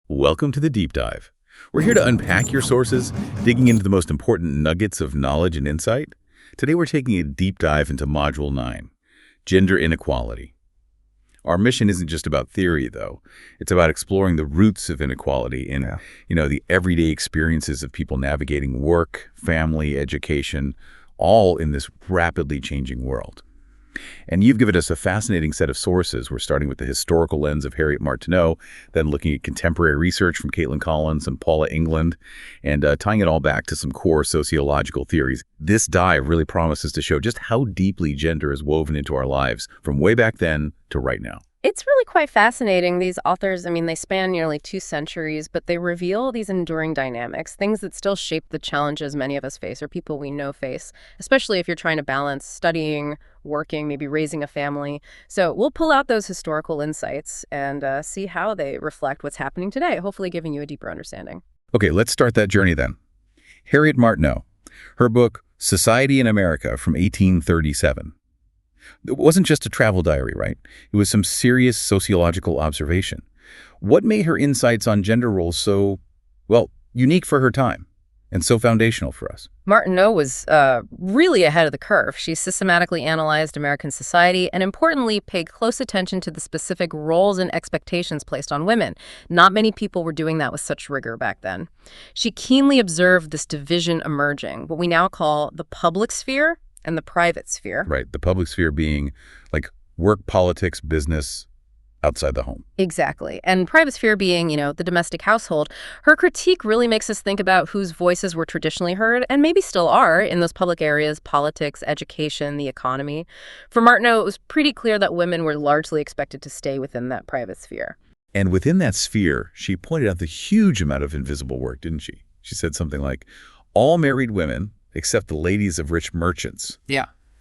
Welcome to the Deep Dive. We're here to unpack your sources, digging into the most important nuggets of knowledge and insight. Today we're taking a deep dive into Module 9, Gender Inequality. Our mission isn't just about theory, though. It's about exploring the roots of inequality in, the everyday experiences of people navigating work, family, education, all in this rapidly changing world. And you've given us a fascinating set of sources. We're starting with the historical lens of Harriet Martineau, then looking at contemporary research from Caitlin Collins and Paula England, and tying it all back to some core sociological theories. This dive really promises to show just how deeply gender is woven into our lives from way back then to right now. It's really quite fascinating. These authors, they span nearly 2 centuries, but they reveal these enduring dynamics, things that still shape the challenges many of us face or people we know face, especially if you're trying to balance studying, working, maybe raising a family. So we'll pull out those historical insights and see how they reflect what's happening today, hopefully giving you a deeper understanding. Okay, let's start that journey then. Harriet Martineau, her book, Society in America from 1837. It wasn't just a travel diary, right? It was some serious sociological observation. What made her insights on gender roles so, unique for her time and so foundational for us? Martineau was really ahead of the curve. She systematically analyzed American society and, importantly, paid close attention to the specific roles and expectations placed on women. Not many people were doing that with such rigor back then. She keenly observed this division emerging, what we now call the public sphere and the private sphere. Right, the public sphere being like work, politics, business, outside the home. Exactly. And private sphere being, the domestic household. Her critique really makes us think about whose voices were traditionally heard, and maybe still are, in those public areas: politics, education, the economy. For Martineau, it was pretty clear that women were largely expected to stay within that private sphere. And within that sphere, she pointed out the huge amount of invisible work, didn't she? She said something like, all married women, except the ladies of rich merchants,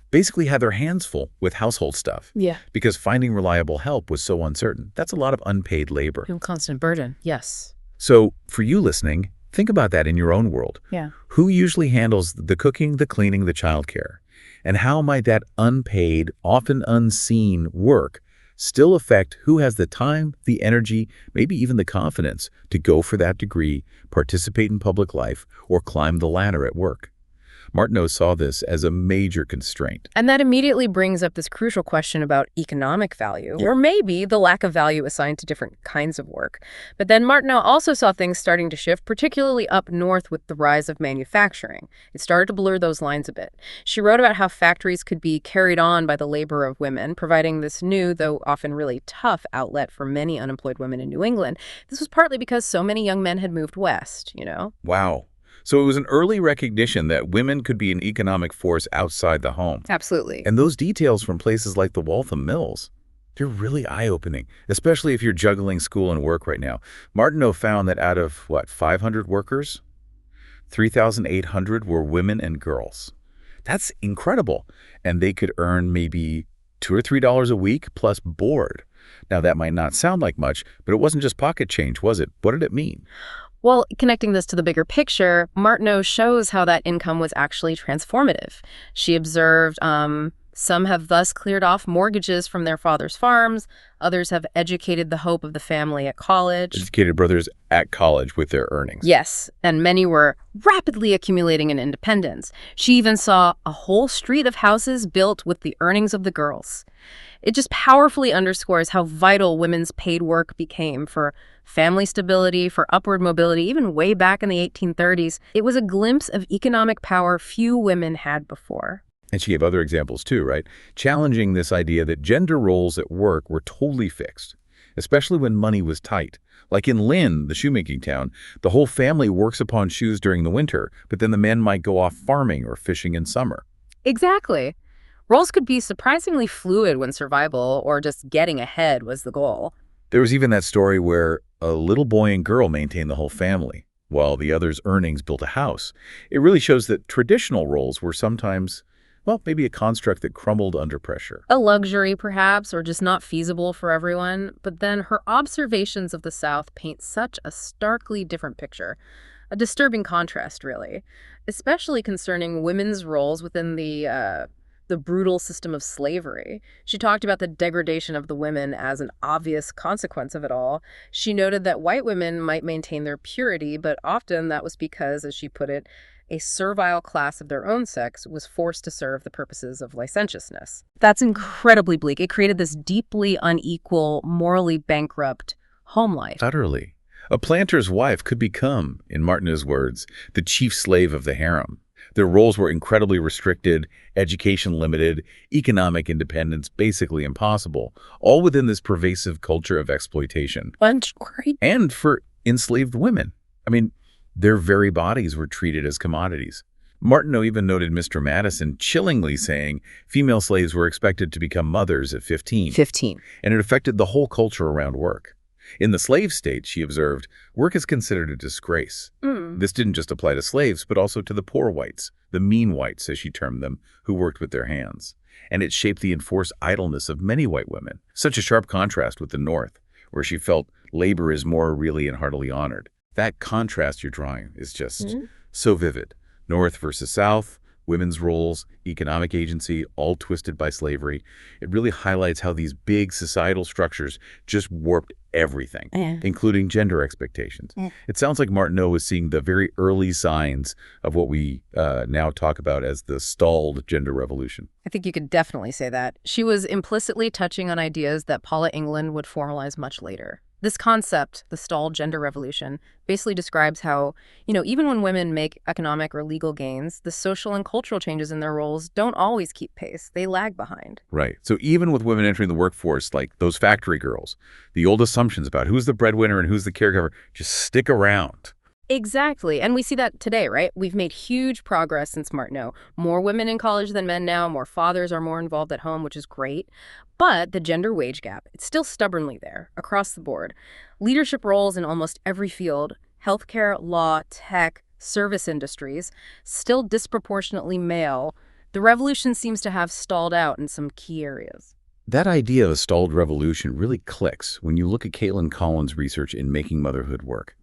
basically had their hands full with household stuff. Because finding reliable help was so uncertain. That's a lot of unpaid labor. A constant burden, yes. So for you listening, think about that in your own world. Who usually handles the cooking, the cleaning, the childcare? And how might that unpaid, often unseen work still affect who has the time, the energy, maybe even the confidence to go for that degree, participate in public life, or climb the ladder at work? Martineau saw this as a major constraint. And that immediately brings up this crucial question about economic value, or maybe the lack of value assigned to different kinds of work. But then Martineau also saw things starting to shift, particularly up north with the rise of manufacturing. It started to blur those lines a bit. She wrote about how factories could be carried on by the labor of women, providing this new, though often really tough, outlet for many unemployed women in New England. This was partly because so many young men had moved west, Wow. So it was an early recognition that women could be an economic force outside the home. Absolutely. And those details from places like the Waltham Mills, they're really eye-opening, especially if you're juggling school and work right now. Martineau found that out of, 500 workers, 3,800 were women and girls. That's incredible. And they could earn maybe $2 or $3 a week plus board. Now, that might not sound like much, but it wasn't just pocket change, was it? What did it mean? Well, connecting this to the bigger picture, Martineau shows how that income was actually transformative. She observed some have thus cleared off mortgages from their father's farms. Others have educated the hope of the family at college. Educated brothers at college with their earnings. Yes, and many were rapidly accumulating in independence. She even saw a whole street of houses built with the earnings of the girls. It just powerfully underscores how vital women's paid work became for family stability, for upward mobility, even way back in the 1830s. It was a glimpse of economic power few women had before. And she gave other examples too, right? Challenging this idea that gender roles at work were totally fixed, especially when money was tight. Like in Lynn, the shoemaking town, the whole family works upon shoes during the winter, but then the men might go off farming or fishing in summer. Exactly. Roles could be surprisingly fluid when survival or just getting ahead was the goal. There was even that story where a little boy and girl maintained the whole family, while the other's earnings built a house. It really shows that traditional roles were sometimes, maybe a construct that crumbled under pressure. A luxury, perhaps, or just not feasible for everyone. But then her observations of the South paint such a starkly different picture. A disturbing contrast, really, especially concerning women's roles within the the brutal system of slavery. She talked about the degradation of the women as an obvious consequence of it all. She noted that white women might maintain their purity, but often that was because, as she put it, a servile class of their own sex was forced to serve the purposes of licentiousness. That's incredibly bleak. It created this deeply unequal, morally bankrupt home life. Utterly. A planter's wife could become, in Martineau's words, the chief slave of the harem. Their roles were incredibly restricted, education limited, economic independence basically impossible, all within this pervasive culture of exploitation. And for enslaved women. I mean, their very bodies were treated as commodities. Martineau even noted Mr. Madison chillingly saying female slaves were expected to become mothers at 15. And it affected the whole culture around work. In the slave state, she observed, work is considered a disgrace. This didn't just apply to slaves, but also to the poor whites, the mean whites, as she termed them, who worked with their hands. And it shaped the enforced idleness of many white women. Such a sharp contrast with the North, where she felt labor is more really and heartily honored. That contrast you're drawing is just so vivid. North versus South, women's roles, economic agency, all twisted by slavery. It really highlights how these big societal structures just warped everything, including gender expectations. It sounds like Martineau was seeing the very early signs of what we now talk about as the stalled gender revolution. I think you could definitely say that. She was implicitly touching on ideas that Paula England would formalize much later. This concept, the stalled gender revolution, basically describes how, even when women make economic or legal gains, the social and cultural changes in their roles don't always keep pace. They lag behind. Right. So even with women entering the workforce, like those factory girls, the old assumptions about who's the breadwinner and who's the caregiver just stick around. Exactly. And we see that today, right? We've made huge progress since Martineau. More women in college than men now. More fathers are more involved at home, which is great. But the gender wage gap, it's still stubbornly there across the board. Leadership roles in almost every field, healthcare, law, tech, service industries, still disproportionately male. The revolution seems to have stalled out in some key areas. That idea of a stalled revolution really clicks when you look at Caitlin Collins' research in Making Motherhood Work.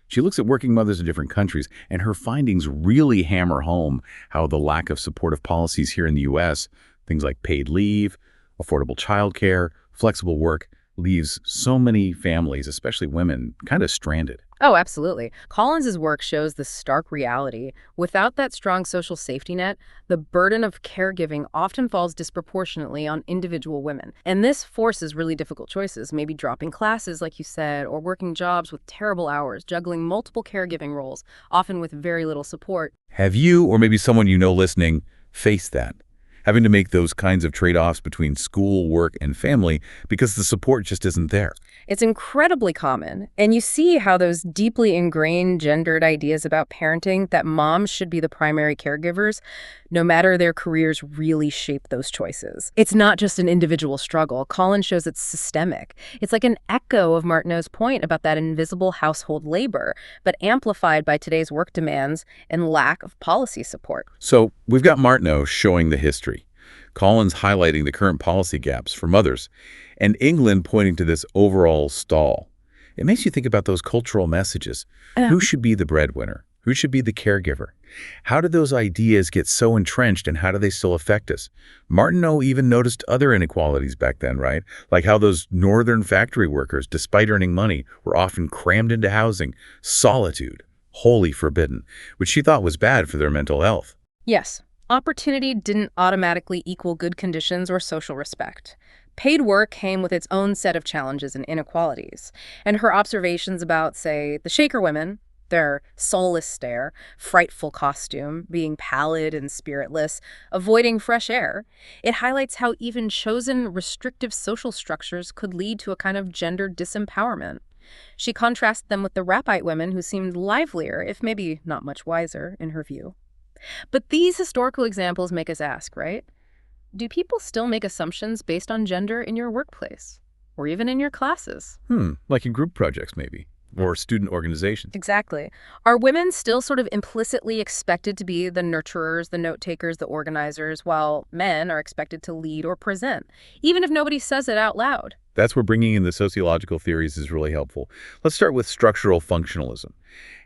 She looks at working mothers in different countries, and her findings really hammer home how the lack of supportive policies here in the U.S., things like paid leave, affordable childcare, flexible work, leaves so many families, especially women, kind of stranded. Oh, absolutely. Collins's work shows the stark reality. Without that strong social safety net, the burden of caregiving often falls disproportionately on individual women. And this forces really difficult choices, maybe dropping classes, like you said, or working jobs with terrible hours, juggling multiple caregiving roles, often with very little support. Have you, or maybe someone you know listening, faced that? Having to make those kinds of trade-offs between school, work, and family because the support just isn't there. It's incredibly common. And you see how those deeply ingrained gendered ideas about parenting, that moms should be the primary caregivers, no matter their careers, really shape those choices. It's not just an individual struggle. Collins shows it's systemic. It's like an echo of Martineau's point about that invisible household labor, but amplified by today's work demands and lack of policy support. So we've got Martineau showing the history, Collins highlighting the current policy gaps for mothers, and England pointing to this overall stall. It makes you think about those cultural messages. Who should be the breadwinner? Who should be the caregiver? How did those ideas get so entrenched, and how do they still affect us? Martineau even noticed other inequalities back then, right? Like how those northern factory workers, despite earning money, were often crammed into housing, solitude, wholly forbidden, which she thought was bad for their mental health. Yes. Opportunity didn't automatically equal good conditions or social respect. Paid work came with its own set of challenges and inequalities. And her observations about, say, the Shaker women, their soulless stare, frightful costume, being pallid and spiritless, avoiding fresh air, it highlights how even chosen restrictive social structures could lead to a kind of gender disempowerment. She contrasts them with the Rapite women who seemed livelier, if maybe not much wiser, in her view. But these historical examples make us ask, right? Do people still make assumptions based on gender in your workplace? Or even in your classes? Like in group projects, maybe, or student organizations. Exactly. Are women still sort of implicitly expected to be the nurturers, the note-takers, the organizers, while men are expected to lead or present, even if nobody says it out loud? That's where bringing in the sociological theories is really helpful. Let's start with structural functionalism.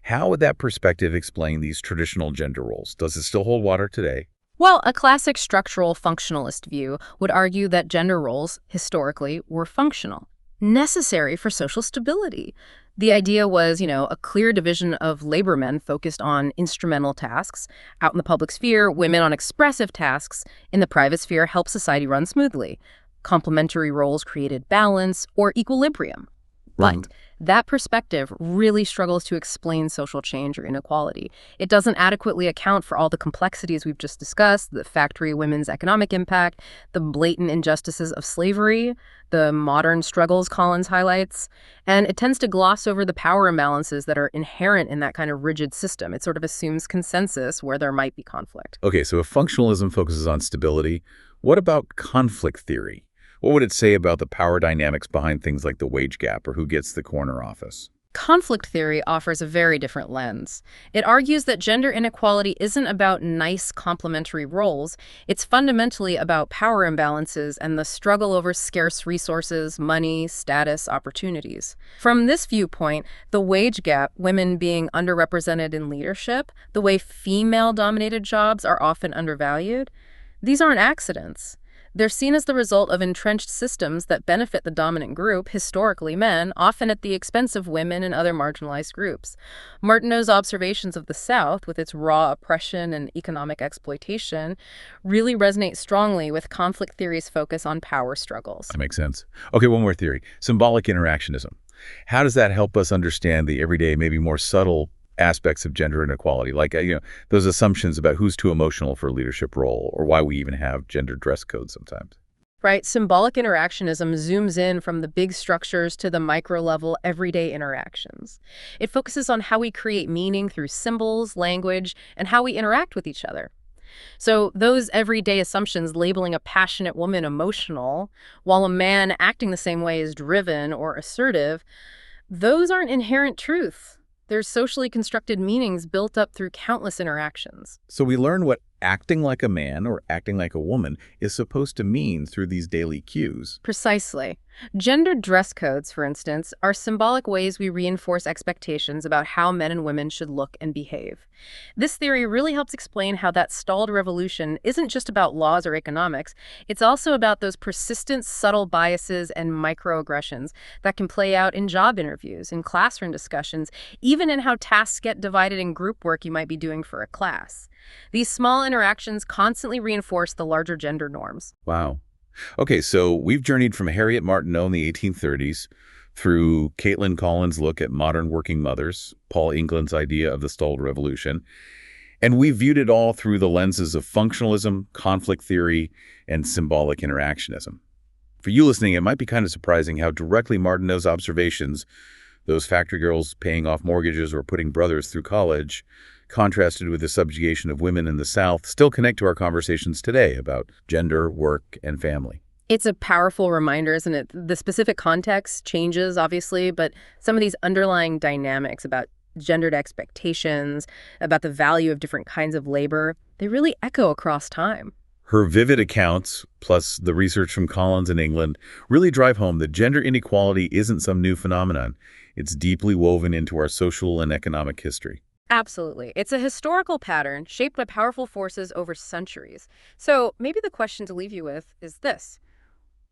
How would that perspective explain these traditional gender roles? Does it still hold water today? Well, a classic structural functionalist view would argue that gender roles, historically, were functional, necessary for social stability. The idea was, a clear division of labor men focused on instrumental tasks. Out in the public sphere, women on expressive tasks. In the private sphere, help society run smoothly. Complementary roles created balance or equilibrium. Right. But that perspective really struggles to explain social change or inequality. It doesn't adequately account for all the complexities we've just discussed, the factory women's economic impact, the blatant injustices of slavery, the modern struggles Collins highlights, and it tends to gloss over the power imbalances that are inherent in that kind of rigid system. It sort of assumes consensus where there might be conflict. Okay, so if functionalism focuses on stability, what about conflict theory? What would it say about the power dynamics behind things like the wage gap or who gets the corner office? Conflict theory offers a very different lens. It argues that gender inequality isn't about nice complementary roles. It's fundamentally about power imbalances and the struggle over scarce resources, money, status, opportunities. From this viewpoint, the wage gap, women being underrepresented in leadership, the way female-dominated jobs are often undervalued, these aren't accidents. They're seen as the result of entrenched systems that benefit the dominant group, historically men, often at the expense of women and other marginalized groups. Martineau's observations of the South, with its raw oppression and economic exploitation, really resonate strongly with conflict theory's focus on power struggles. That makes sense. Okay, one more theory. Symbolic interactionism. How does that help us understand the everyday, maybe more subtle aspects of gender inequality, like those assumptions about who's too emotional for a leadership role or why we even have gender dress codes sometimes? Right, symbolic interactionism zooms in from the big structures to the micro-level everyday interactions. It focuses on how we create meaning through symbols, language, and how we interact with each other. So those everyday assumptions labeling a passionate woman emotional, while a man acting the same way is driven or assertive, those aren't inherent truths. There's socially constructed meanings built up through countless interactions. So we learn what acting like a man or acting like a woman is supposed to mean through these daily cues. Precisely. Gendered dress codes, for instance, are symbolic ways we reinforce expectations about how men and women should look and behave. This theory really helps explain how that stalled revolution isn't just about laws or economics, it's also about those persistent, subtle biases and microaggressions that can play out in job interviews, in classroom discussions, even in how tasks get divided in group work you might be doing for a class. These small interactions constantly reinforce the larger gender norms. Wow. Okay, so we've journeyed from Harriet Martineau in the 1830s through Caitlin Collins' look at modern working mothers, Paul England's idea of the stalled revolution, and we viewed it all through the lenses of functionalism, conflict theory, and symbolic interactionism. For you listening, it might be kind of surprising how directly Martineau's observations, those factory girls paying off mortgages or putting brothers through college, contrasted with the subjugation of women in the South, still connect to our conversations today about gender, work, and family. It's a powerful reminder, isn't it? The specific context changes, obviously, but some of these underlying dynamics about gendered expectations, about the value of different kinds of labor, they really echo across time. Her vivid accounts, plus the research from Collins in England, really drive home that gender inequality isn't some new phenomenon. It's deeply woven into our social and economic history. Absolutely. It's a historical pattern shaped by powerful forces over centuries. So maybe the question to leave you with is this.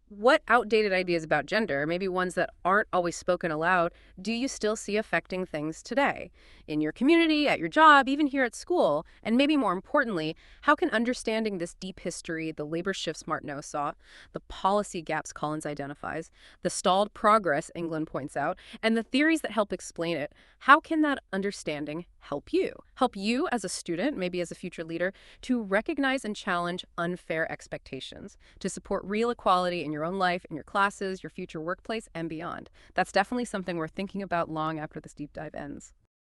What outdated ideas about gender, maybe ones that aren't always spoken aloud, do you still see affecting things today? In your community, at your job, even here at school? And maybe more importantly, how can understanding this deep history, the labor shifts Martineau saw, the policy gaps Collins identifies, the stalled progress England points out, and the theories that help explain it, how can that understanding help you? Help you as a student, maybe as a future leader, to recognize and challenge unfair expectations, to support real equality in your own life, in your classes, your future workplace, and beyond. That's definitely something we're thinking about long after this deep dive ends.